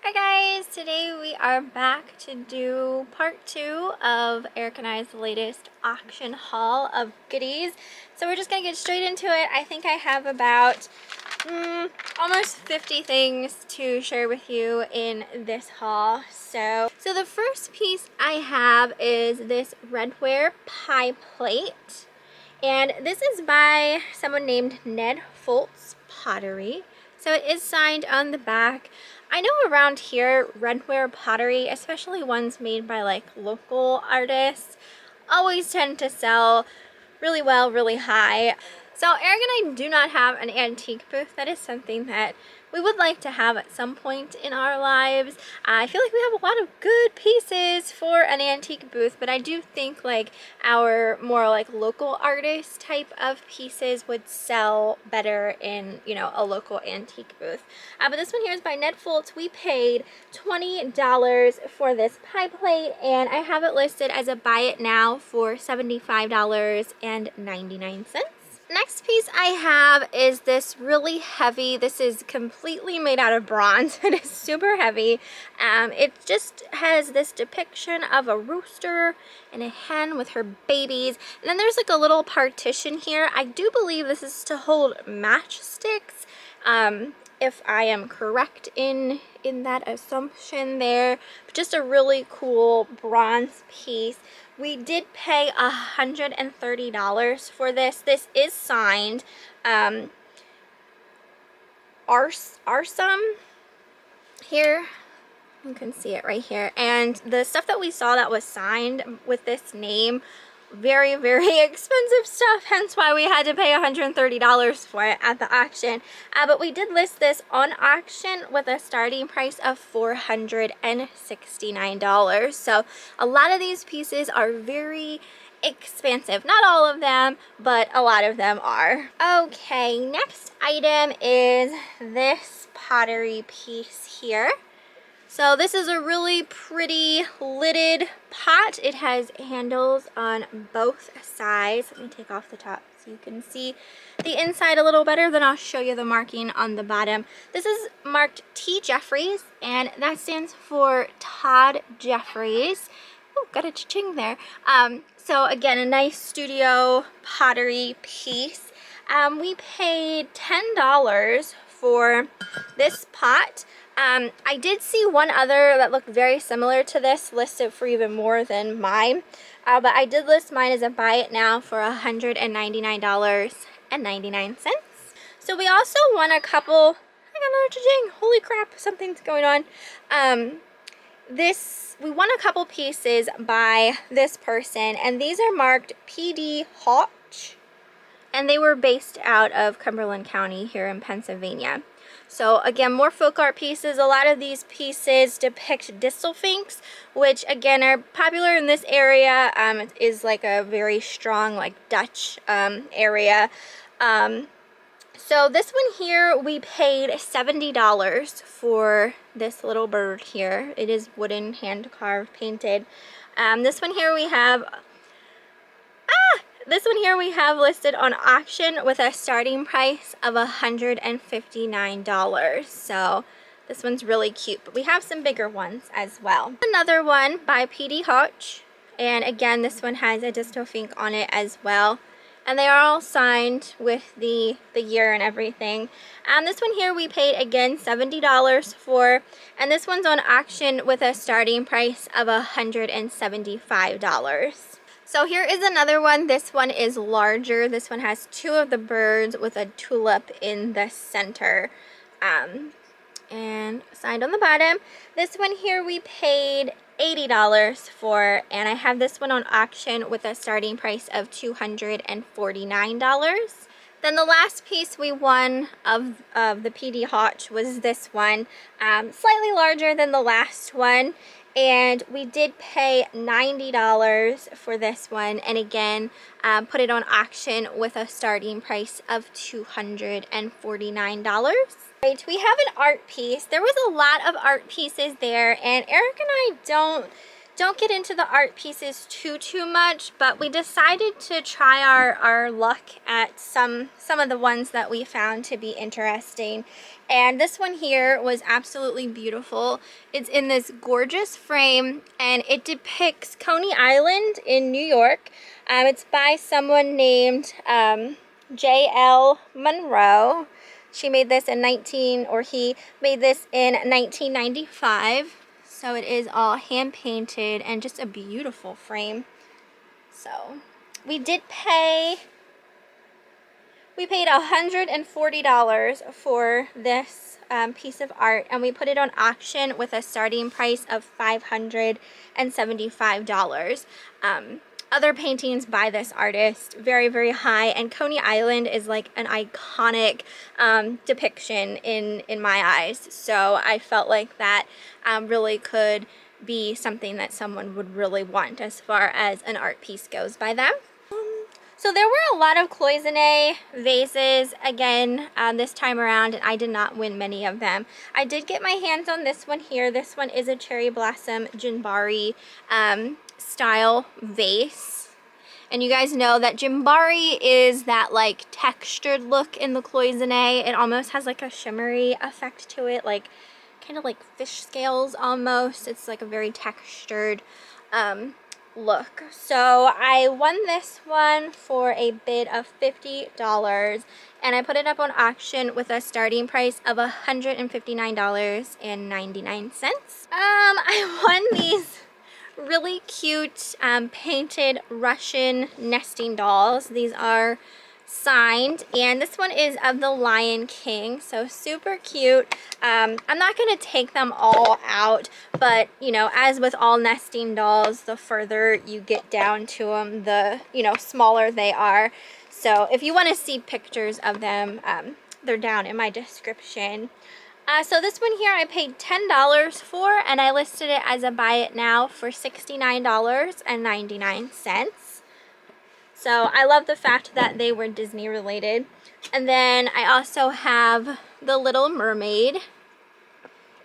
Hi guys, today we are back to do part 2 of Eric and I's latest auction haul of goodies. So we're just gonna get straight into it. I think I have about almost 50 things to share with you in this haul. So the first piece I have is this redware pie plate. And this is by someone named Ned Foltz Pottery. So it is signed on the back. I know around here, redware pottery, especially ones made by like local artists, always tend to sell really well, really high. So Eric and I do not have an antique booth. That is something that we would like to have at some point in our lives. I feel like we have a lot of good pieces for an antique booth, but I do think like our more like local artist type of pieces would sell better in, you know, a local antique booth. But this one here is by Ned Foltz. We paid $20 for this pie plate, and I have it listed as a buy it now for $75.99. Next piece I have is this really heavy, this is completely made out of bronze. It is super heavy. It just has this depiction of a rooster and a hen with her babies. And then there's like a little partition here. I do believe this is to hold matchsticks. If I am correct in that assumption there. But just a really cool bronze piece. We did pay $130 for this. This is signed Arsum here. You can see it right here. And the stuff that we saw that was signed with this name, very, very expensive stuff, hence why we had to pay $130 for it at the auction. But we did list this on auction with a starting price of $469. So a lot of these pieces are very expensive. Not all of them, but a lot of them are. Okay, next item is this pottery piece here. So this is a really pretty lidded pot. It has handles on both sides. Let me take off the top so you can see the inside a little better. Then I'll show you the marking on the bottom. This is marked T. Jeffries, and that stands for Todd Jeffries. Oh, got a cha-ching there. So again, a nice studio pottery piece. We paid $10 for this pot. I did see one other that looked very similar to this listed for even more than mine, but I did list mine as a buy it now for $199.99. So we also won a couple, I got another cha-ching, holy crap, something's going on. We won a couple pieces by this person, and these are marked PD Hotch, and they were based out of Cumberland County here in Pennsylvania. So again, more folk art pieces. A lot of these pieces depict distelfinks, which again are popular in this area. It is like a very strong like Dutch area. So this one here, we paid $70 for this little bird here. It is wooden, hand carved, painted. This one here we have listed on auction with a starting price of $159. So this one's really cute, but we have some bigger ones as well. Another one by PD Hotch, and again, this one has a distelfink on it as well. And they are all signed with the year and everything. This one here we paid again $70 for, and this one's on auction with a starting price of $175. So here is another one. This one is larger. This one has two of the birds with a tulip in the center. And signed on the bottom. This one here we paid $80 for, and I have this one on auction with a starting price of $249. Then the last piece we won of the PD Hotch was this one, slightly larger than the last one, and we did pay $90 for this one, and again put it on auction with a starting price of $249. Right, we have an art piece. There was a lot of art pieces there, and Eric and I don't don't get into the art pieces too much, but we decided to try our luck at some of the ones that we found to be interesting. And this one here was absolutely beautiful. It's in this gorgeous frame, and it depicts Coney Island in New York. It's by someone named J.L. Monroe. She made this in he made this in 1995. So it is all hand painted and just a beautiful frame. So we paid $140 for this piece of art, and we put it on auction with a starting price of $575. Other paintings by this artist, very, very high, and Coney Island is like an iconic depiction in my eyes. So I felt like that really could be something that someone would really want as far as an art piece goes by them. So there were a lot of cloisonne vases again this time around, and I did not win many of them. I did get my hands on this one here. This one is a cherry blossom Jinbari style vase. And you guys know that Jinbari is that like textured look in the cloisonne. It almost has like a shimmery effect to it, like kind of like fish scales almost. It's like a very textured look. So I won this one for a bid of $50, and I put it up on auction with a starting price of $159.99. I won these really cute painted Russian nesting dolls. These are signed, and this one is of the Lion King, so super cute. I'm not going to take them all out, but you know, as with all nesting dolls, the further you get down to them, the smaller they are. So if you want to see pictures of them, they're down in my description. So this one here I paid $10 for, and I listed it as a buy it now for $69.99. So I love the fact that they were Disney related. And then I also have the Little Mermaid.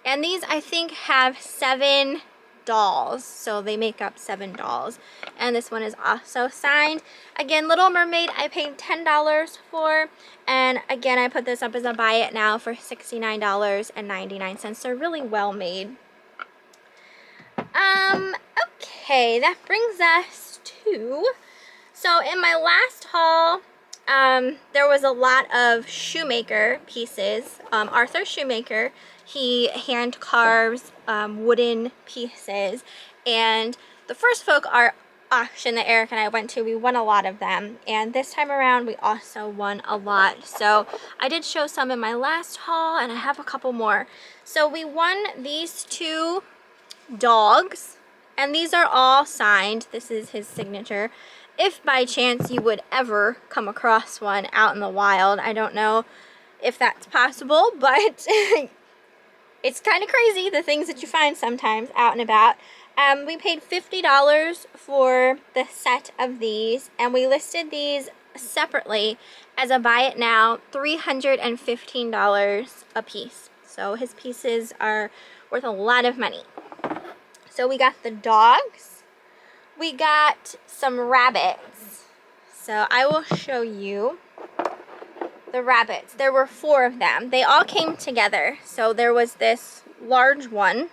And these I think have 7 dolls. So they make up 7 dolls. And this one is also signed. Again, Little Mermaid I paid $10 for. And again, I put this up as a buy it now for $69.99. They're really well made. Okay, that brings us to... So in my last haul, there was a lot of Shoemaker pieces. Arthur Shoemaker, he hand carves wooden pieces. And the first folk art auction that Eric and I went to, we won a lot of them. And this time around, we also won a lot. So I did show some in my last haul, and I have a couple more. So we won these 2 dogs, and these are all signed. This is his signature. If by chance you would ever come across one out in the wild, I don't know if that's possible, but it's kind of crazy, the things that you find sometimes out and about. We paid $50 for the set of these, and we listed these separately as a buy it now, $315 a piece. So his pieces are worth a lot of money. So we got the dogs. We got some rabbits. So I will show you the rabbits. There were 4 of them. They all came together. So there was this large one,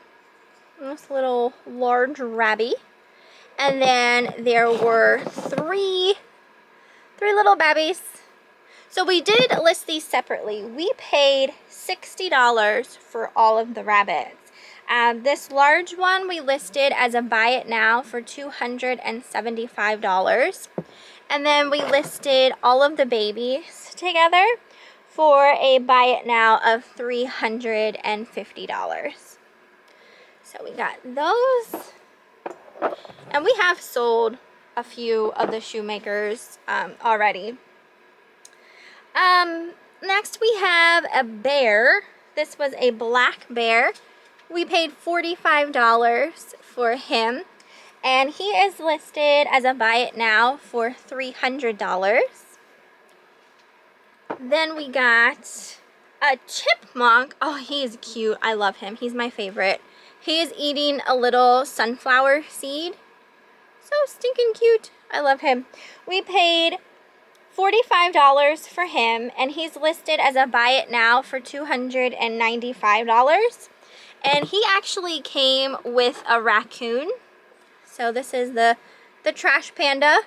this little large rabbit, and then there were 3 little babbies. So we did list these separately. We paid $60 for all of the rabbits. This large one we listed as a buy it now for $275. And then we listed all of the babies together for a buy it now of $350. So we got those. And we have sold a few of the Shoemakers already. Next we have a bear. This was a black bear. We paid $45 for him, and he is listed as a buy it now for $300. Then we got A chipmunk. Oh, he's cute. I love him. He's my favorite. He is eating a little sunflower seed. So stinking cute. I love him. We paid $45 for him, and he's listed as a buy it now for $295. And he actually came with a raccoon. So this is the trash panda.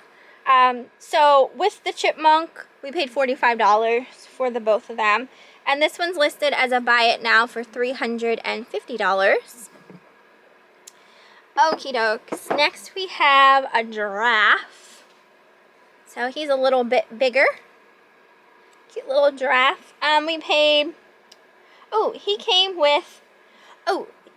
So with the chipmunk, we paid $45 for the both of them. And this one's listed as a buy it now for $350. Okie dokes. Next we have a giraffe. So he's a little bit bigger. Cute little giraffe. We paid,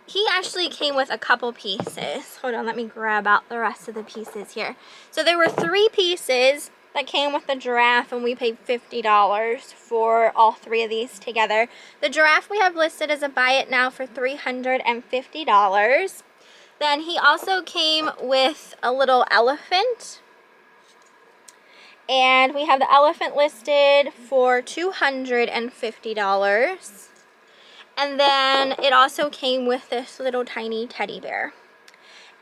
he actually came with a couple pieces. Hold on, let me grab out the rest of the pieces here. So there were 3 pieces that came with the giraffe, and we paid $50 for all 3 of these together. The giraffe we have listed as a buy it now for $350. Then he also came with a little elephant. And we have the elephant listed for $250. And then it also came with this little tiny teddy bear.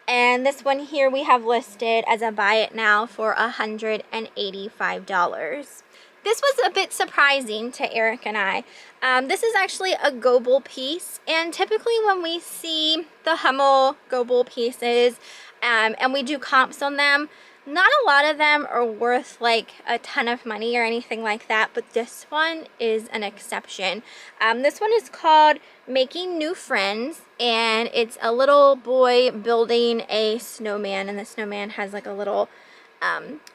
And this one here we have listed as a buy it now for $185. This was a bit surprising to Eric and I. This is actually a Goble piece, and typically when we see the Hummel Goble pieces and we do comps on them, not a lot of them are worth like a ton of money or anything like that, but this one is an exception. This one is called Making New Friends, and it's a little boy building a snowman, and the snowman has like a little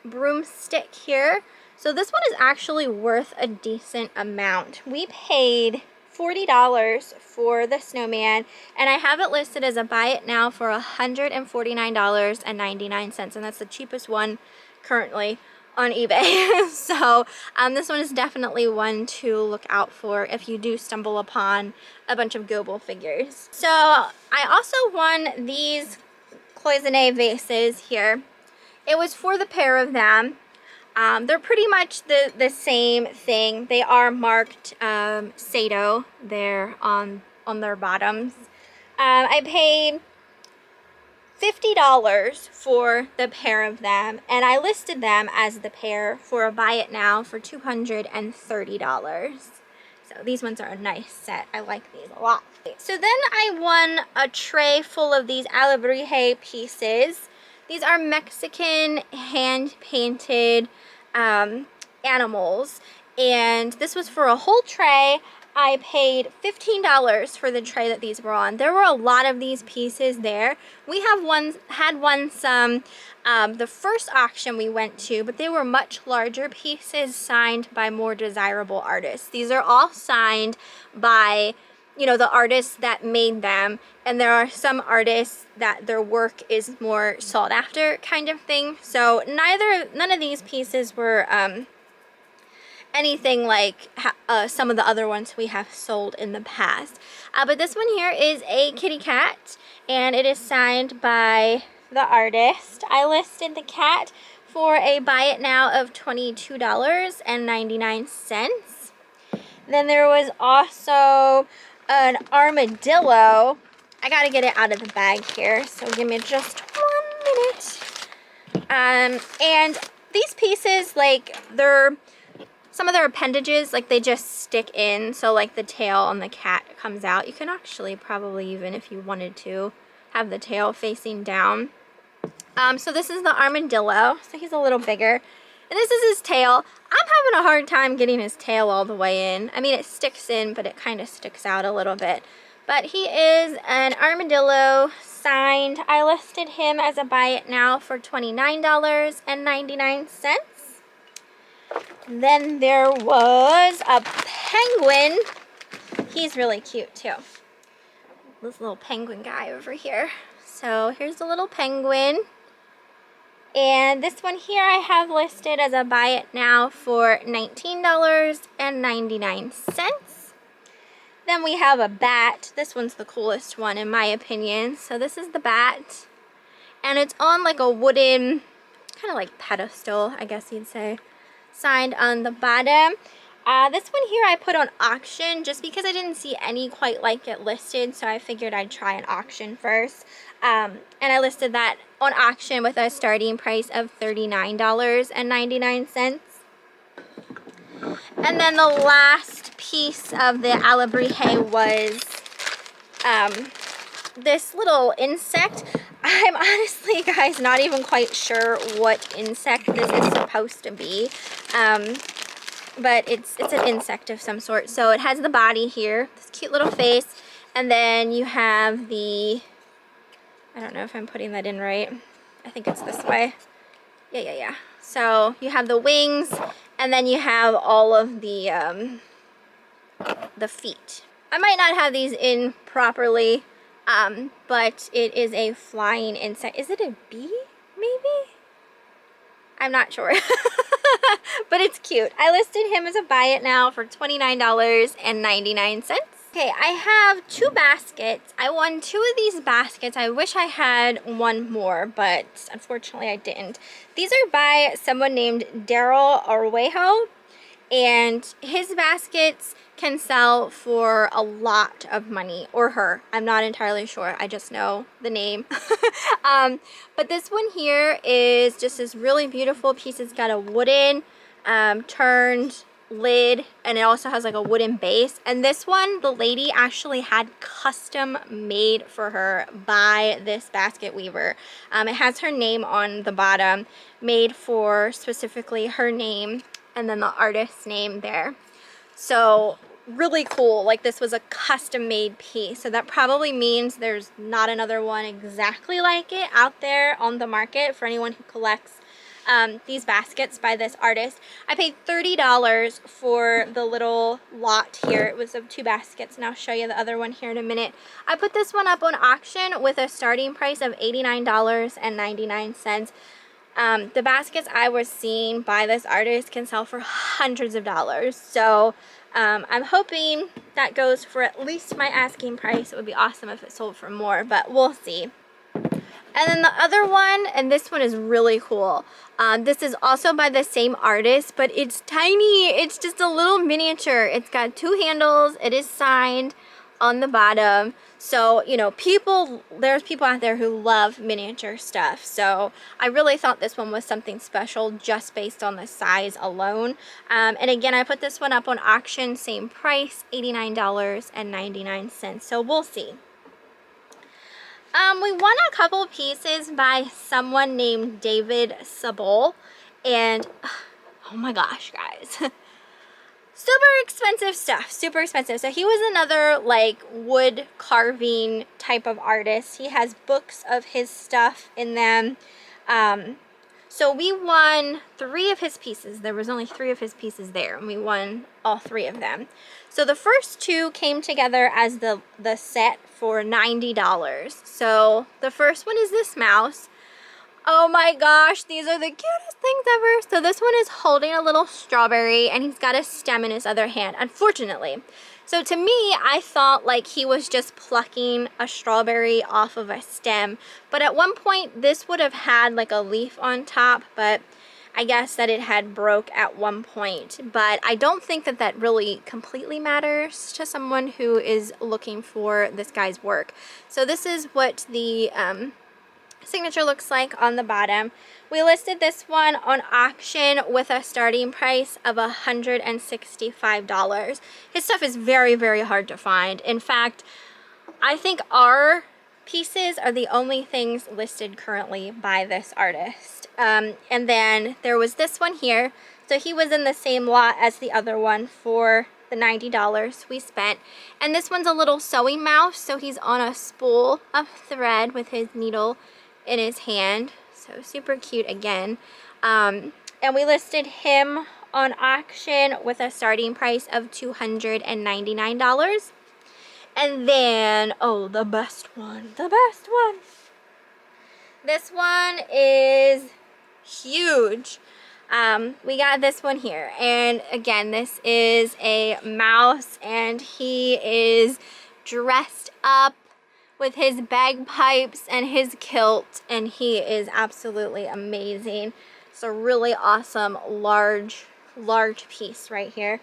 broomstick here. So this one is actually worth a decent amount. We paid $40 for the snowman, and I have it listed as a buy it now for $149.99, and that's the cheapest one currently on eBay. So this one is definitely one to look out for if you do stumble upon a bunch of Goble figures. So I also won these cloisonne vases here. It was for the pair of them. They're pretty much the same thing. They are marked Sato there on their bottoms. I paid $50 for the pair of them, and I listed them as the pair for a buy it now for $230. So these ones are a nice set. I like these a lot. So then I won a tray full of these Alebrije pieces. These are Mexican hand-painted animals, and this was for a whole tray. I paid $15 for the tray that these were on. There were a lot of these pieces there. We had won some the first auction we went to, but they were much larger pieces signed by more desirable artists. These are all signed by, you know, the artists that made them, and there are some artists that their work is more sought after kind of thing. So none of these pieces were anything like some of the other ones we have sold in the past. But this one here is a kitty cat, and it is signed by the artist. I listed the cat for a buy it now of $22.99. Then there was also an armadillo. I gotta get it out of the bag here, so give me just 1 minute. And these pieces, like, some of their appendages, like, they just stick in, so like the tail on the cat comes out. You can actually probably, even if you wanted to, have the tail facing down. So this is the armadillo, so he's a little bigger. And this is his tail. I'm having a hard time getting his tail all the way in. I mean, it sticks in, but it kind of sticks out a little bit. But he is an armadillo signed. I listed him as a buy it now for $29.99. Then there was a penguin. He's really cute too. This little penguin guy over here. So here's the little penguin. And this one here I have listed as a buy it now for $19.99. Then we have a bat. This one's the coolest one in my opinion. So this is the bat. And it's on like a wooden, kind of like pedestal, I guess you'd say, signed on the bottom. This one here I put on auction just because I didn't see any quite like it listed, so I figured I'd try an auction first. And I listed that on auction with a starting price of $39.99. And then the last piece of the Alebrije was this little insect. I'm honestly, guys, not even quite sure what insect this is supposed to be. But it's an insect of some sort. So it has the body here, this cute little face, and then you have the, I don't know if I'm putting that in right. I think it's this way. Yeah. So you have the wings, and then you have all of the feet. I might not have these in properly, but it is a flying insect. Is it a bee, maybe? I'm not sure. But it's cute. I listed him as a buy it now for $29.99. Okay, I have 2 baskets. I won 2 of these baskets. I wish I had one more, but unfortunately I didn't. These are by someone named Daryl Arwejo, and his baskets can sell for a lot of money, or her. I'm not entirely sure. I just know the name. But this one here is just this really beautiful piece. It's got a wooden turned lid, and it also has like a wooden base. And this one, the lady actually had custom made for her by this basket weaver. It has her name on the bottom, made for specifically her name, and then the artist's name there. So really cool. Like, this was a custom made piece, so that probably means there's not another one exactly like it out there on the market for anyone who collects these baskets by this artist. I paid $30 for the little lot here. It was of 2 baskets, and I'll show you the other one here in a minute. I put this one up on auction with a starting price of $89.99. The baskets I was seeing by this artist can sell for hundreds of dollars. So I'm hoping that goes for at least my asking price. It would be awesome if it sold for more, but we'll see. And then the other one, and this one is really cool. This is also by the same artist, but it's tiny. It's just a little miniature. It's got 2 handles. It is signed on the bottom. So, you know, there's people out there who love miniature stuff. So I really thought this one was something special just based on the size alone. And again, I put this one up on auction, same price, $89.99. So we'll see. We won a couple pieces by someone named David Sabol, and oh my gosh, guys. Super expensive stuff, super expensive. So he was another like wood carving type of artist. He has books of his stuff in them. So we won 3 of his pieces. There was only 3 of his pieces there, and we won all 3 of them. So the first 2 came together as the set for $90. So the first one is this mouse. Oh my gosh, these are the cutest things ever. So this one is holding a little strawberry, and he's got a stem in his other hand, unfortunately. So to me, I thought like he was just plucking a strawberry off of a stem. But at one point, this would have had like a leaf on top, but I guess that it had broke at one point. But I don't think that that really completely matters to someone who is looking for this guy's work. So this is what the signature looks like on the bottom. We listed this one on auction with a starting price of $165. His stuff is very, very hard to find. In fact, I think our pieces are the only things listed currently by this artist. And then there was this one here. So he was in the same lot as the other one for the $90 we spent. And this one's a little sewing mouse. So he's on a spool of thread with his needle in his hand. So super cute again. And we listed him on auction with a starting price of $299. And then, oh, the best one. This one is huge. We got this one here. And again, this is a mouse, and he is dressed up with his bagpipes and his kilt, and he is absolutely amazing. It's a really awesome large piece right here.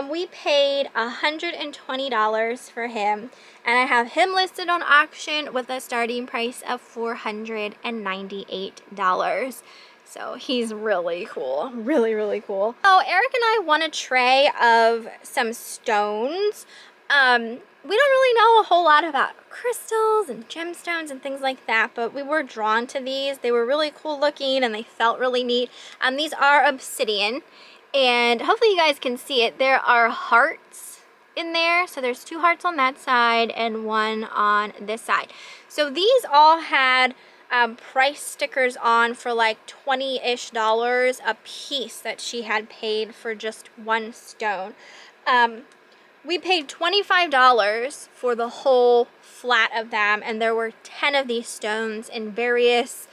We paid $120 for him, and I have him listed on auction with a starting price of $498. So he's really cool, really, really cool. So Eric and I won a tray of some stones. We don't really know a whole lot about crystals and gemstones and things like that, but we were drawn to these. They were really cool looking and they felt really neat. These are obsidian, and hopefully you guys can see it. There are hearts in there. So there's 2 hearts on that side and 1 on this side. So these all had price stickers on for like $20-ish a piece that she had paid for just 1 stone. We paid $25 for the whole flat of them, and there were 10 of these stones in various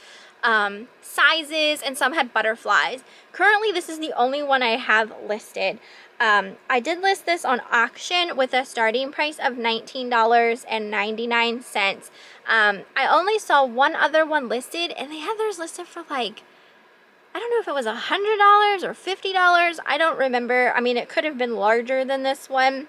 sizes, and some had butterflies. Currently, this is the only one I have listed. I did list this on auction with a starting price of $19.99. I only saw one other one listed, and they had theirs listed for like, I don't know if it was $100 or $50. I don't remember. I mean, it could have been larger than this one.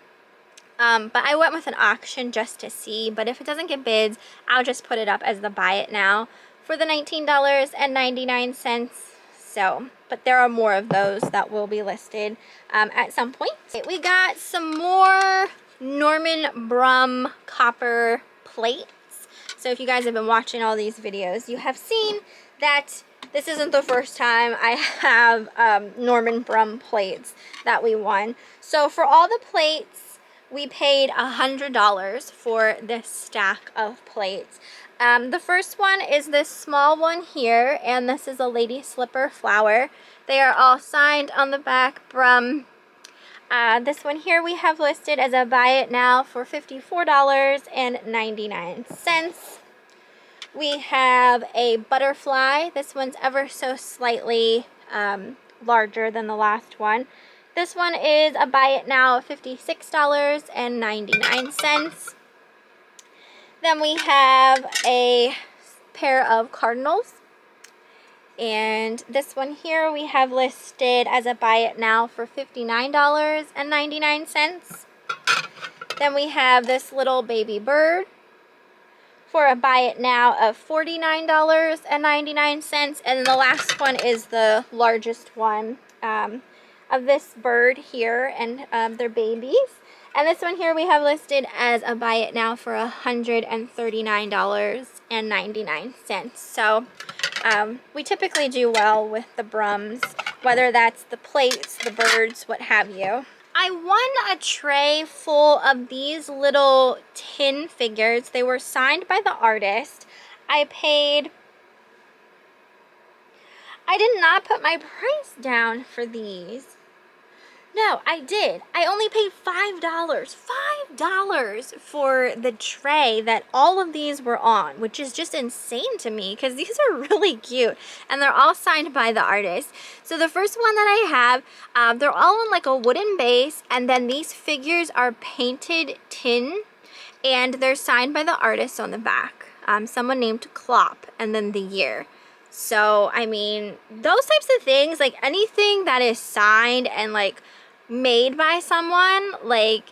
But I went with an auction just to see. But if it doesn't get bids, I'll just put it up as the buy it now for the $19.99. So, but there are more of those that will be listed at some point. We got some more Norman Brum copper plates. So if you guys have been watching all these videos, you have seen that this isn't the first time I have Norman Brum plates that we won. So for all the plates, we paid $100 for this stack of plates. The first one is this small one here, and this is a lady slipper flower. They are all signed on the back Brum. This one here we have listed as a buy it now for $54.99. We have a butterfly. This one's ever so slightly larger than the last one. This one is a buy it now of $56.99. Then we have a pair of cardinals. And this one here we have listed as a buy it now for $59.99. Then we have this little baby bird for a buy it now of $49.99. And then the last one is the largest one of this bird here and their babies. And this one here we have listed as a buy it now for $139.99. So we typically do well with the Brums, whether that's the plates, the birds, what have you. I won a tray full of these little tin figures. They were signed by the artist. I did not put my price down for these. No, I did. I only paid $5 for the tray that all of these were on, which is just insane to me because these are really cute and they're all signed by the artist. So the first one that I have, they're all on like a wooden base, and then these figures are painted tin and they're signed by the artist on the back. Someone named Klopp, and then the year. So, I mean, those types of things, like anything that is signed and like made by someone, like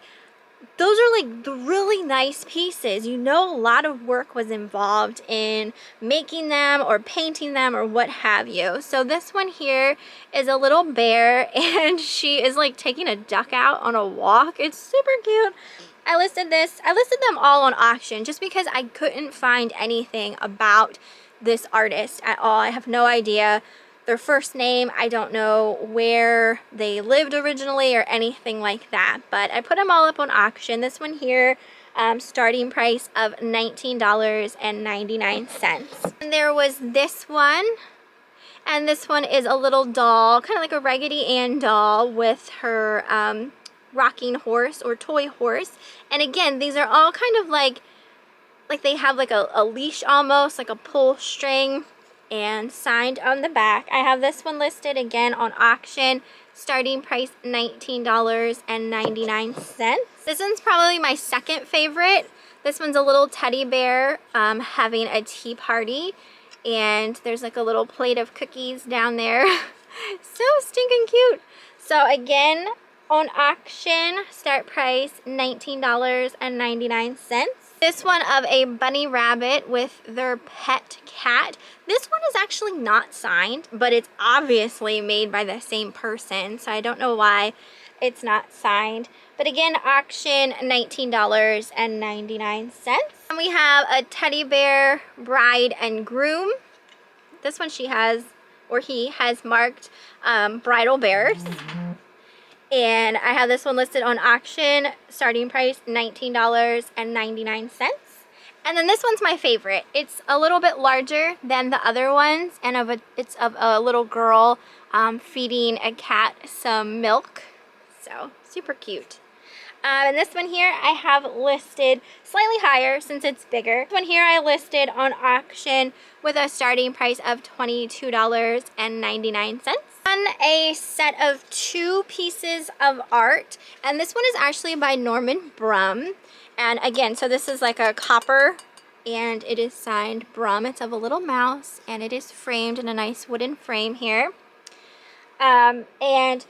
those are like the really nice pieces. You know, a lot of work was involved in making them or painting them or what have you. So this one here is a little bear, and she is like taking a duck out on a walk. It's super cute. I listed them all on auction just because I couldn't find anything about this artist at all. I have no idea their first name. I don't know where they lived originally or anything like that, but I put them all up on auction. This one here, starting price of $19.99. And there was this one, and this one is a little doll, kind of like a Raggedy Ann doll with her rocking horse or toy horse. And again, these are all kind of like they have like a leash almost, like a pull string, and signed on the back. I have this one listed again on auction, starting price $19.99. This one's probably my second favorite. This one's a little teddy bear having a tea party, and there's like a little plate of cookies down there. So stinking cute. So again, On auction, start price $19.99. This one of a bunny rabbit with their pet cat. This one is actually not signed, but it's obviously made by the same person, so I don't know why it's not signed. But again, auction $19.99. And we have a teddy bear bride and groom. This one she has, or he has marked bridal bears. And I have this one listed on auction, starting price $19.99. And then this one's my favorite. It's a little bit larger than the other ones, and it's of a little girl feeding a cat some milk. So super cute. And this one here I have listed slightly higher since it's bigger. This one here I listed on auction with a starting price of $22.99. On a set of 2 pieces of art, and this one is actually by Norman Brum. And again, so this is like a copper, and it is signed Brum. It's of a little mouse, and it is framed in a nice wooden frame here. And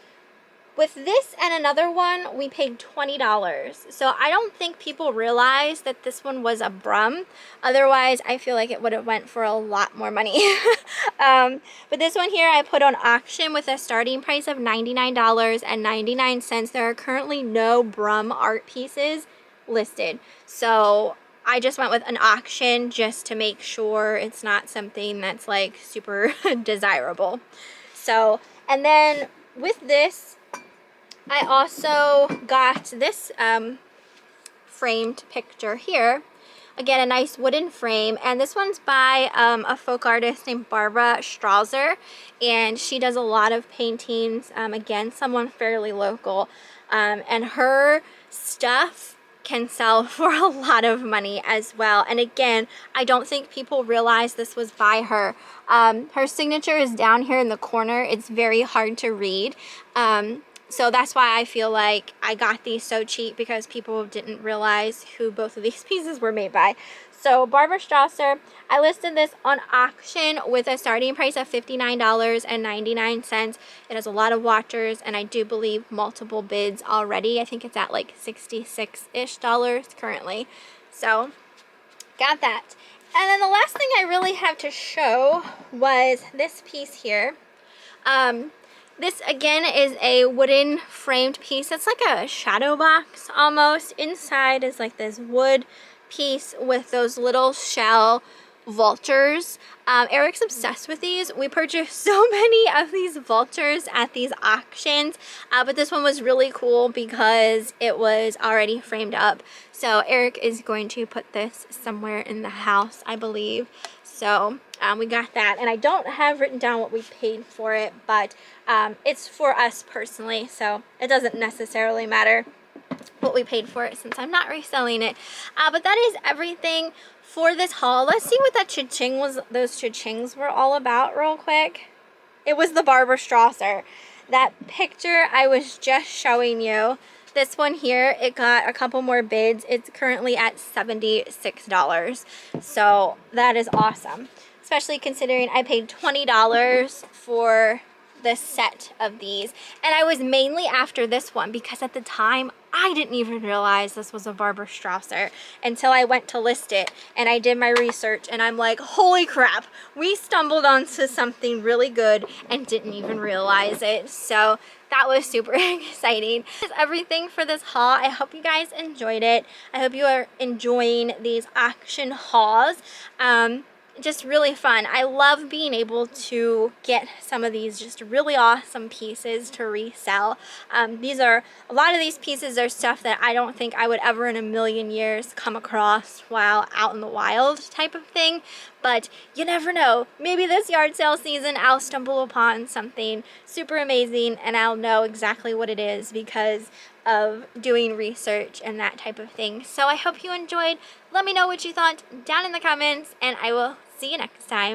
with this and another one, we paid $20. So I don't think people realize that this one was a Brum. Otherwise, I feel like it would have went for a lot more money. But this one here I put on auction with a starting price of $99.99. There are currently no Brum art pieces listed. So I just went with an auction just to make sure it's not something that's like super desirable. So, and then with this, I also got this framed picture here. Again, a nice wooden frame, and this one's by a folk artist named Barbara Strauser, and she does a lot of paintings, again, someone fairly local, and her stuff can sell for a lot of money as well. And again, I don't think people realize this was by her. Her signature is down here in the corner. It's very hard to read. So that's why I feel like I got these so cheap, because people didn't realize who both of these pieces were made by. So Barbara Strasser, I listed this on auction with a starting price of $59.99. It has a lot of watchers, and I do believe multiple bids already. I think it's at like $66-ish currently. So got that. And then the last thing I really have to show was this piece here. This again is a wooden framed piece. It's like a shadow box almost. Inside is like this wood piece with those little shell vultures. Eric's obsessed with these. We purchased so many of these vultures at these auctions, but this one was really cool because it was already framed up. So Eric is going to put this somewhere in the house, I believe. So we got that, and I don't have written down what we paid for it, but it's for us personally, so it doesn't necessarily matter what we paid for it since I'm not reselling it. But that is everything for this haul. Let's see what that cha-ching was, those cha-chings were all about real quick. It was the Barbara Strasser. That picture I was just showing you. This one here, it got a couple more bids. It's currently at $76. So that is awesome. Especially considering I paid $20 for the set of these. And I was mainly after this one because at the time, I didn't even realize this was a Barbara Strasser until I went to list it and I did my research, and I'm like, holy crap, we stumbled onto something really good and didn't even realize it. So that was super exciting. That's everything for this haul. I hope you guys enjoyed it. I hope you are enjoying these auction hauls. Just really fun. I love being able to get some of these just really awesome pieces to resell. A lot of these pieces are stuff that I don't think I would ever in a million years come across while out in the wild type of thing. But you never know. Maybe this yard sale season I'll stumble upon something super amazing and I'll know exactly what it is because of doing research and that type of thing. So I hope you enjoyed. Let me know what you thought down in the comments, and I will see you next time.